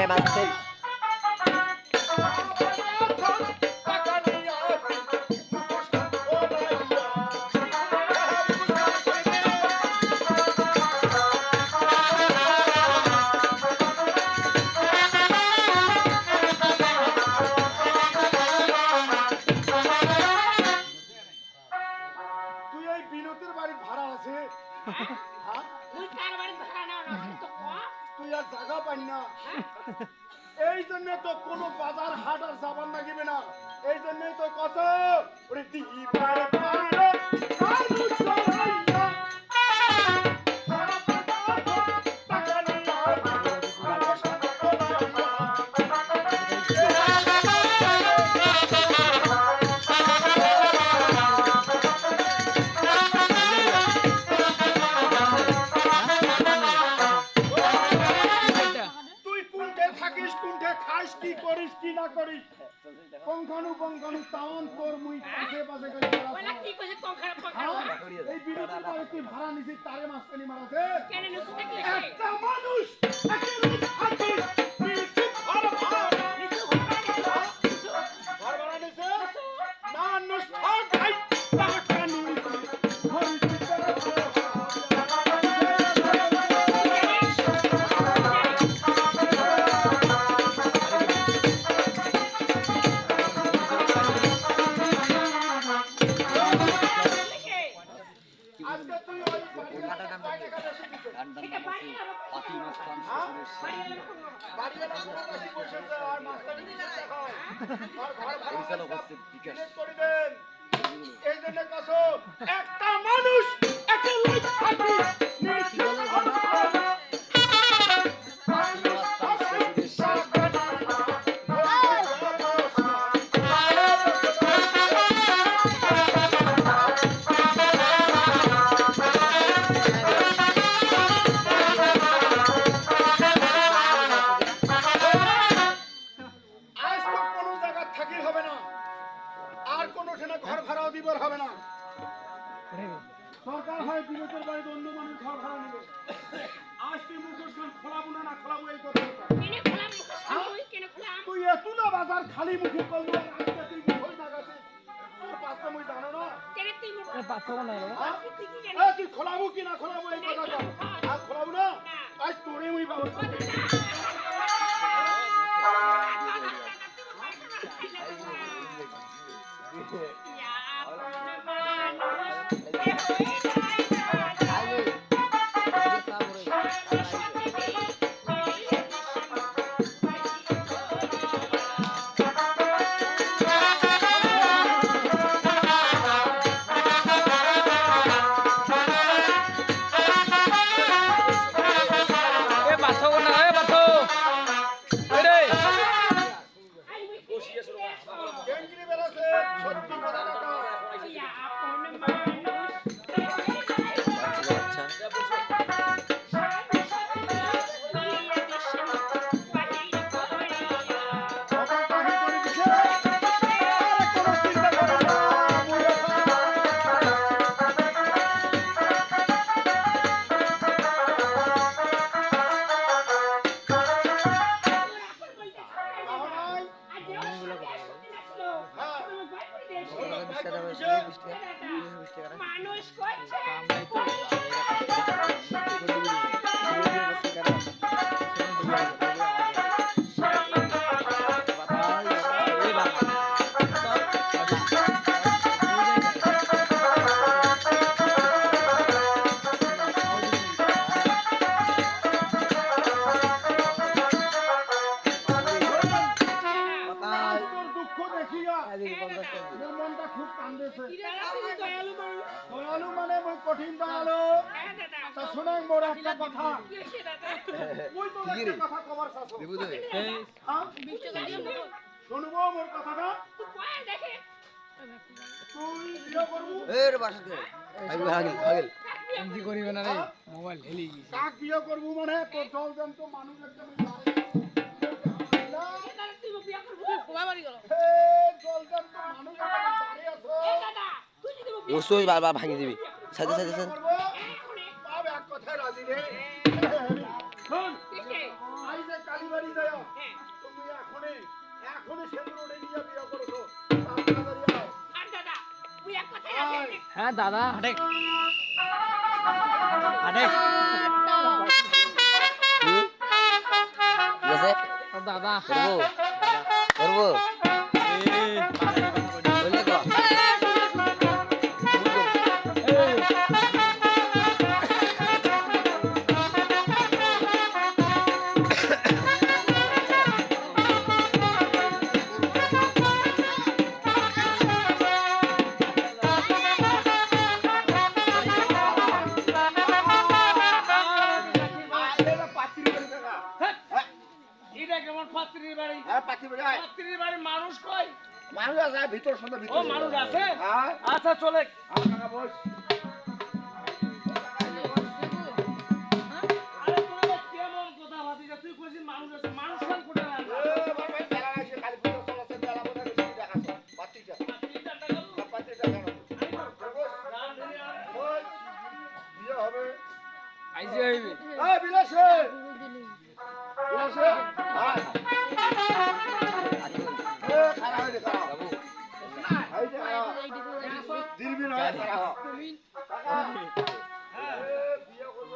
মারছে তুই এই বিনোদের বাড়ি ভাড়া আছে হ্যাঁ তুই কার বাড়ি ভাড়া নাও না তো ক তুই আর জায়গা পাই না এই জন্য তো কোনো বাজার হাট আর যাবার লাগিবে না এই জন্যই তো কত ওরে দিবার পারে মানুষ সরাইয়া তুই কোনটে থাকিস কোনটে খাস কি করিস কি না করিস পঙ্খানু তাওন তোর মুই পাশে পাশে করে ওলা কি কইছে কখরা পখরা এই বিরতির পরে তুই ভাড়া নিছিস তারে মাস্তানি মারাছে কেন নসু দেখলে একটা মানুষ একেবারে থাকিস নিছু ঘর ভাড়া ঘর ভাড়া নিছে মানুষ ঠকাই টাকা নিছে ঘর আজকে তুই ওই বাড়ি আর মাস্টারি দিতে হয় আর ঘর ভাড়া করে দেন এই জন্য কাছো একটা মানুষ একেলাই থাকি নিছু ঘর ভাড়া আজ তো কোনো জায়গা থাকি হবে না আর কোনো সেনা ঘর ভাড়াও দিবার হবে না সরকার হয় বিরোধের বাড়িতে অন্য মানুষ ঘর ভাড়া নেবে আজ তুই মুখোশ খোলাবো না খোলাবো এই কথা কেনে খোলাম মুখ কেনে খোলাম তুই এত না বাজার খালি মুখে করবি আর আজকে তুই মুখোশ না গেছে তোর পাঁচটা মুই জানো না কেনে তুই মুখ পাথর না তুই কি কেন তুই খোলাবো কি না খোলাবো এই কথা কর আর খোলাবো না আজ তোরে মুই পাবো কেঙ্গিরি বেলাছে সত্যি কথা কথা মানুষ করছে দুঃখ দেখিয়া মোর মনটা খুব কান্দেছে দয়ালু মানে মই কঠিন দয়ালু তা শোনাই মোর একটা কথা ওই তো একটা কথা কবার চাচ্ছ শুনবো মোর কথাটা তুই বিয়ে করবো এমজি করিবে না রে মোবাইল হেলি গেছে কাক বিয়ে করবো মানে তোর জল জন্ত মানুষ একদম ওসই বারবার ভাঙি দিবি সাথে সাথে সাথে এক কথায় রাজি রে শোন কিসে? আই যে কালীবাড়ি যায় হ্যাঁ। তুমি এখনই সেগুলো উঠে নিয়ে বিয়ে করেছো তাড়াতাড়ি আয় আর দাদা, তুই এক কথাই রাখবি। হ্যাঁ দাদা হাটে হাটে ঠিক আছে দাদা করবো করবো বললে তো এটা কেমন পাত্রীর বাড়ি হ্যাঁ পাখি বেড়ে আয় পাত্রীর বাড়ি মানুষ কই মানুষ আছে ভিতর সন্ধ্যা ও ভিতর মানুষ আছে হ্যাঁ আচ্ছা চলে আপনারা বস আরে তুই এটা কেমন কথা ভাতিজা তুই কইছিস মানুষ আছে মানুষ কোন কোথায় আছে মেলা আছে কালী পুজো চলছে মেলা মনে বেশি দেখাছো পাত্রিটা পাত্রীটা টাকা পাত্রিটা কেন বস বিয়ে হবে আইসি হইবে এই বিলাসে বিলাসে হ্যাঁ এ খারাপ হইলে খারাপ বাবু এই যে দিরবি না খারাপ বিয়ে করব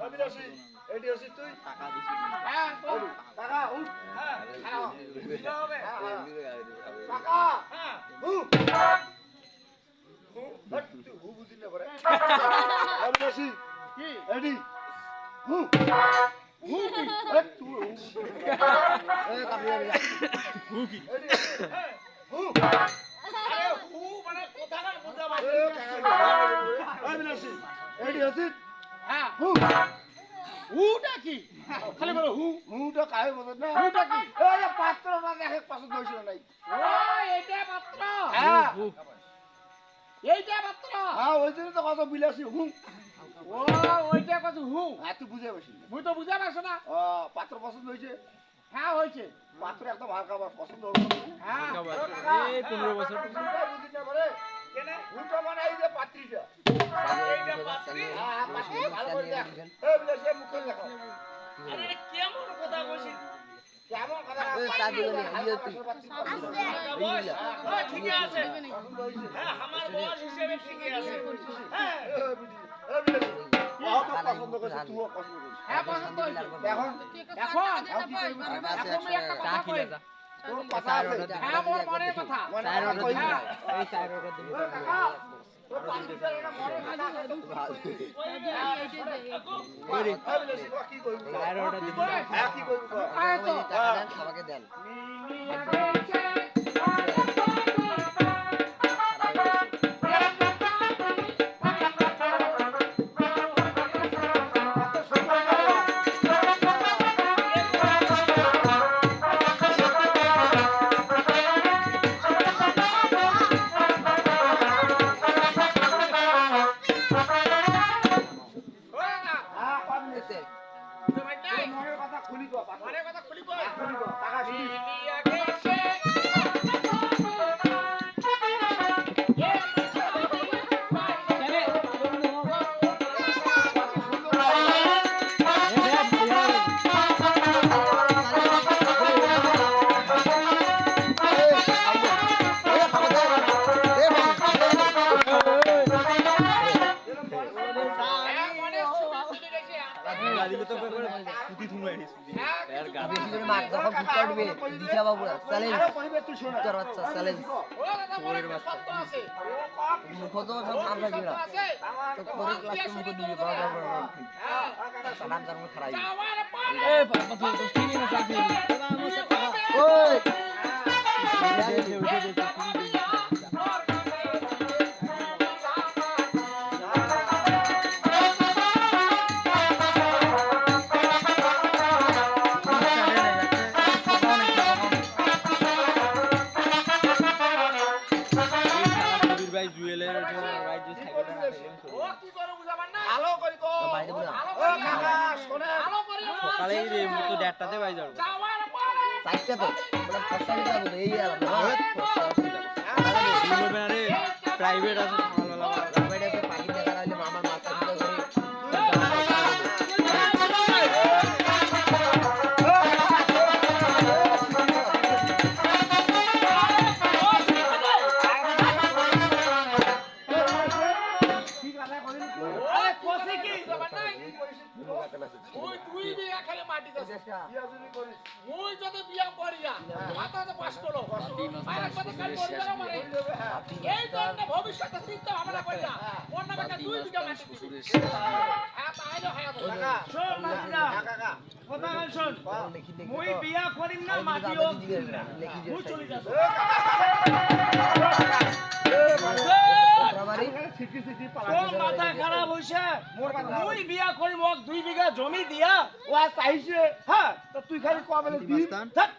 অভিলাষী এটি হচ্ছে তুই টাকা দিছি হ্যাঁ টাকা উঠ হ্যাঁ দিতে হবে টাকা হু হু হট তুই হু বুঝি না করে অভিলাষী কি এডি হু হু কি হট তুই হু এ কাপড় হু কি এডি হু আরে হু মানে কথাটা বুঝা এ অভিলাষী এডি হচ্ছে হ্যাঁ হু হুটা কি খালি বলো হু হুটা কাহে বলছ না হুটা কি এই পাত্র মানে এক পছন্দ হইছিল নাই ও, এইটা পাত্র। হ্যাঁ এইটা পাত্র। হ্যাঁ ওই জন্য তো কত বিলাসী হু ও, ওইটা কত হু। আর তুই বুঝে বসি মুই তো বুঝা পারছো না। পাত্র পছন্দ হয়েছে হ্যাঁ হয়েছে। পাত্র একদম হালকা আবার পছন্দ হলো হ্যাঁ। এই 15 বছর বুঝি না করে কেন হুটা মানে এই যে পাত্রীটা এইটা পাত্রী হ্যাঁ পাত্রী ভালো করে দেখ এই বিলাসী মুখে দেখো আরে এটা কেমন কথা কইছিস কেমন কথা ওই শাদি বলে ইয়ে তুই বয়স হ্যাঁ ঠিকই আছে হ্যাঁ আমার বয়স হিসেবে ঠিকই আছে হ্যাঁ পছন্দ করছে তুইও পছন্দ করছিস হ্যাঁ পছন্দ হয়েছে। এখন এখন এখন কি করবি এখন মুই একটা কথা কই। তোর কথা আছে হ্যাঁ মোর মনের কথা। মনে কথা কইবি না। এই চার অর্ডার দিবি ওই কাকা, তোর পাত্রীটার একটা মনের কথা আছে। করি এই বিলাসী, তোরা কি করবি? চার অর্ডার দিবি হ্যাঁ, কি করবি তোরা? টাকা দেন আমাকে দেন হ্যাঁ, পাবি না। এতে তোর মনের কথা খুলি কর, পাত্র। মনের কথা খুলি কই। খুলি কর, টাকা শুনিস। মিলিয়া গেছে। হ্যাঁ, মনে সুবিধা তুলে গেছে। বেশি করে মার যখন ফুটটা উঠবে দিশা বাবু চ্যালেঞ্জ আরো কইবে তুই শোনা। তোর বাচ্চা চ্যালেঞ্জ ও দাদা মনে একটা সত্য আছে। মুখ তো সব নাম রাখবি না আছে। তো পরে ক্লাস তুমি দিবি বাবা বাবা হ্যাঁ। নাম জানবো খারাই যাওয়ার পরে এই বাবা তো ঠিক আছে চাকরি ওই ভাই জুয়েলের ও কি করে বুঝাবার না? ভালো করি কর। বাড়িতে বলে ভালো ও করে কাকা, শোনেন। ভালো করে সকালে রে মতো 1:30টাতে বাই যাবো যাওয়ার পরে চারটা তো মানে ফসা দিতে হবে তো, এই আলাদা প্রাইভেট আছে সকালবেলা গ্রামের একটা পাখি দেখা হইলে মামার মাথা দিতে করে আরে কষে কি তুই বিয়া খেলে মাটি যাচ্ছে বিয়া যদি করিস মুই যদি বিয়া করিয়া মাথা তো পাস করো আর কথা কাল বলবে মারে এই জন্য ভবিষ্যতে চিন্তা ভাবনা করিয়া কোন নামে একটা 2 বিঘা মাটি দিবি হ্যাঁ তাইলে হয় কাকা শোন মাসিদা কাকা কথা গান শোন লিখি দেখি মুই বিয়া করিম না মাটিও কিনিম না মুই চলে যাবো আমারই সিটি সিটি তোর মাথা খারাপ হইছে মোর মাথা খারাপ মুই বিয়া করিম মোক 2 বিঘা জমি দিয়া ও আর চাইছে হ্যাঁ তো তুই খালি কবে দিন ধ্যাৎ,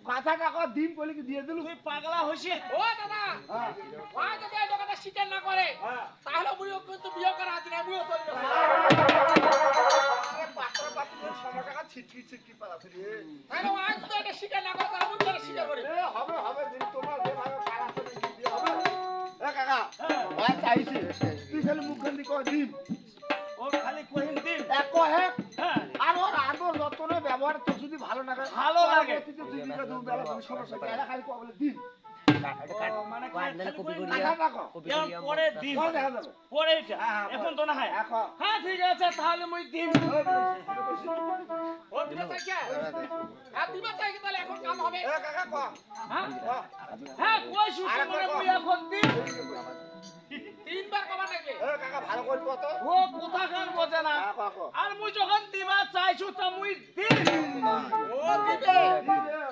কথা কাকা দিন বলে কি দিয়ে দিলু তুই পাগলা হইছে ও দাদা ওই যদি এই দোকানে স্বীকার না করে তাহলে মুইও কিন্তু বিয়ে করা হাতি না মুইও চলে যাবো আরে পাত্র পাত্র সময় টাকা ছিটকি ছিটকি পালাছে রে তাহলে ওই যদি এটা স্বীকার না করে তাহলে মুই তো স্বীকার করি এ হবে হবে দিন তোমার যেভাবে পালাছে দিয়ে হবে এ কাকা ও আর চাইছে তুই খালি মুখখান দি কয় দিন ও খালি কহিন দিন এক কহে হ্যাঁ আর ওর আদর যতনে ব্যবহার তো যদি ভালো না লাগে ভালো লাগে। তুই তো দুই বিঘা দুই বেলা কোনো সমস্যা নেই এরা খালি কবে দিন মানে কপি করি টাকা রাখো কপি এর করি পরে দিন কবে দেখা যাবে পরে এটা এখন তো না হয় এখন হ্যাঁ ঠিক আছে তাহলে মুই দিন ও দিবা চাই কে হ্যাঁ দিবা চাই কি তাহলে এখন কাম হবে এ কাকা কম হ্যাঁ হ্যাঁ কই শুতে মানে মুই এখন দিন 3 বার কবার লাগবে এ কাকা ভালো করে কত ও কোথা কান বোঝে না কাকা আর মুই যখন দিবা চাইছু তা মুই দিন ও দিবে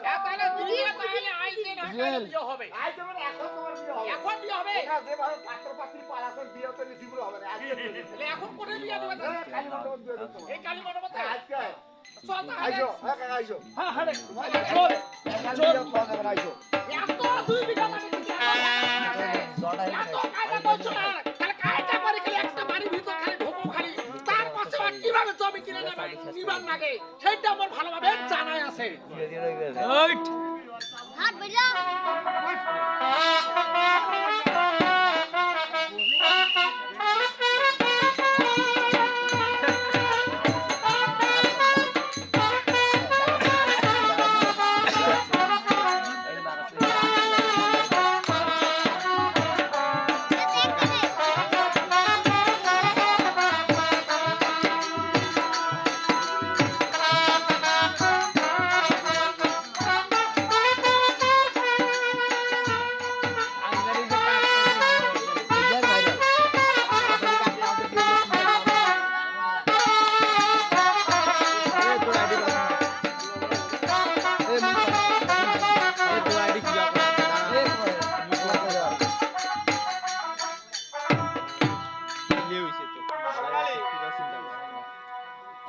এ তাহলে দিবে তাহলে আইতে না কালে বিয়ে হবে আই তোমার এখন তোমার বিয়ে হবে এখন বিয়ে হবে না যেভাবে পাত্র পাত্রী পালাছে বিয়ে তো রিসিভ হবে না আজকে তাহলে এখন কোথায় বিয়ে দেবে কালী মণ্ডপ দিয়ে দিতে এই কালী মণ্ডপে আজকে চল তাহলে আইসো হ্যাঁ কাকা আইসো হ্যাঁ হ্যাঁ রে। চল চল চল আইসো এত 2 বিঘা মাটি দিতে দড়া এত কাটা করছো না তাহলে কাটা করে খালি একটা বাড়ির ভিতর খালি ঢোকো খালি তার পাশে আর কিভাবে জমি কিনে নেবে নিবার লাগে সেটা আমার ভালোভাবে জানাই আছে ধীরে ধীরে হয়ে গেছে ওইট হাত বেজা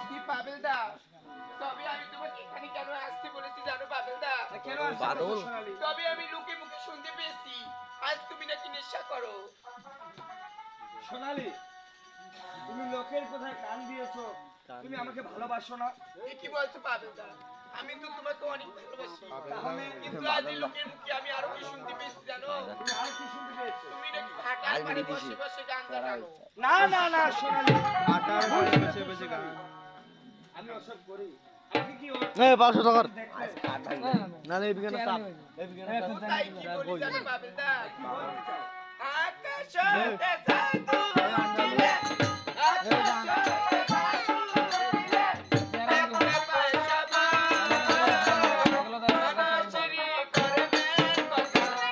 কি পাবেল দা তবে আমি তোমাকে এখানে কেন আসতে বলেছি জানো পাবেল দা কেন বাদল। তবে আমি লোকে মুখে শুনতে পেয়েছি আজ তুমি নাকি নেশা করো সোনালি তুমি লোকের কোথায় কান দিয়েছো তুমি আমাকে ভালোবাসো না এ কি বলছো পাবেল দা আমি তো তোমাকে অনেক ভালোবাসি তাহলে কিন্তু আজ এই লোকের মুখে আমি আরো কি শুনতে পেয়েছি জানো তুমি আর কি শুনতে পেয়েছো তুমি নাকি ঘাটার পাড়ে বসে বসে গান গানো না না না সোনালি ঘাটার পাড়ে বসে বসে গান আমি ওসব করি আপনি কি ওর এ 500 টাকার দেখলে? না না এই বিঘানা চাপ এই বিঘানা চাপ কোথায় কি বলি জানো পাবেল দা আকাশতে সাধু উঠিলে আকাশতে সাধু উঠিলে দেখতে পায় সবাই মনশ্রী করবেন কথা জানো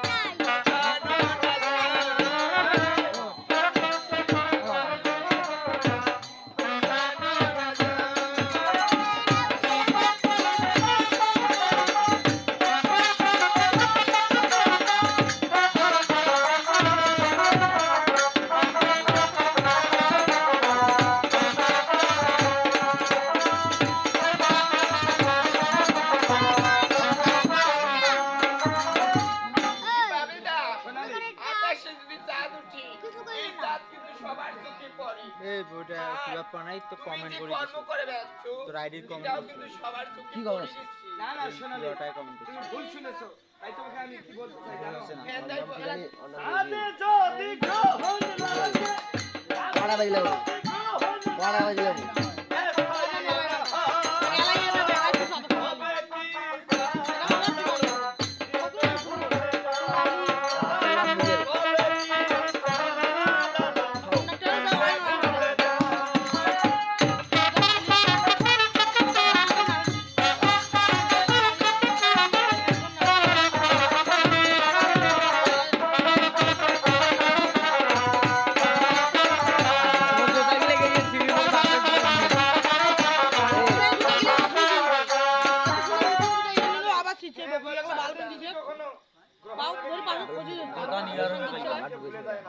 বাবিদা আকাশে যদি চাঁদ উঠি এই চাঁদ কিন্তু সবার চোখে পড়ে এই বইটা কি ব্যাপার নাই তো তুমি কমেন্ট যে করে কর্ম করে বেড়াচ্ছ তোর আইডির এটাও কিন্তু সবার চোখে কি খবর? পড়ে না না সোনালি তুমি ভুল শুনেছো তাই তোমাকে আমি কি বলতে চাই জানো আদে যদি গ্রহণ লাগে বড়া বাজলে বড়া বাজলে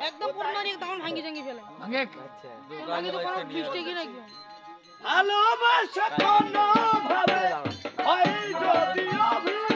একদম পুরমানি তখন ভাঙি জাঙ্গি ফেলে ভাঙি তো কোনো ফিস্টে কি নাকি ভালোবাসা কোনো ভাবে হয় যদি অভিমান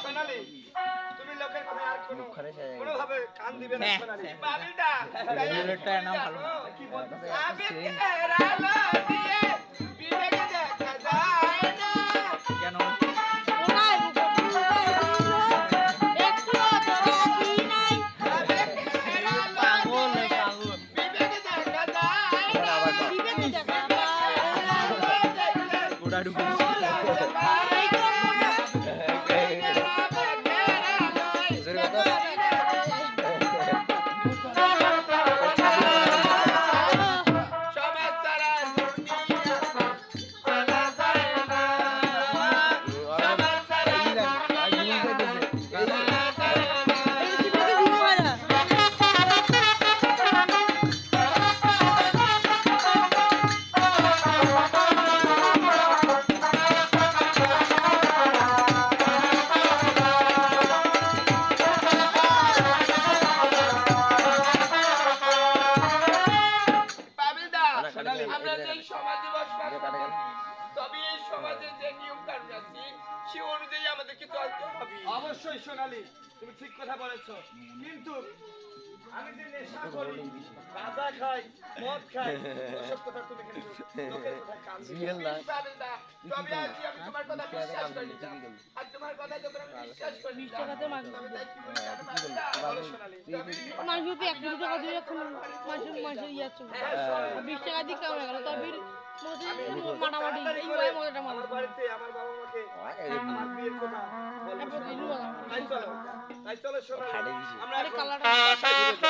সোনালি তুমি লোকের কথা আর কোনো ভাবে কান দিবে না সোনালি বাবিলদা কি বলতে আমি তেরালো দিয়ে বিবেকে দেখা যায় না বিবেকে দেখা যায় না বাবিলদা আমরা যে সমাজে বসবাস করি তবে এই সমাজে যে নিয়ম কানুন আছে সে অনুযায়ী আমাদেরকে চলতে হবে অবশ্যই সোনালি তুমি ঠিক কথা বলেছো কিন্তু আমি যে নেশা করি গাঁজা খাই মদ খাই ওসব কথা তুমি কিন্তু লোকের কথা কান দিবে না বাবিলদা তবে আজ আমি তোমার কথা বিশ্বাস করি আর তোমার কথা যখন আমি বিশ্বাস করি 20 টাকাতে মাগনা তবে তাই কি বলি জানো বাবিলদা বলো সোনালি মানুষ তো 1 টাকা দিয়ে এখন মাসে ইয়ে আছে 20 টাকা দিয়ে কেমন গেল তবে মাটামাটি এই ওই মজাটা মারো আমার বাড়িতে আমার বাবা মাকে আমার বিয়ের কথা বলবো তাই চলো সোনালি আমরা এখন কালারটা বাসায় ফিরে যাই।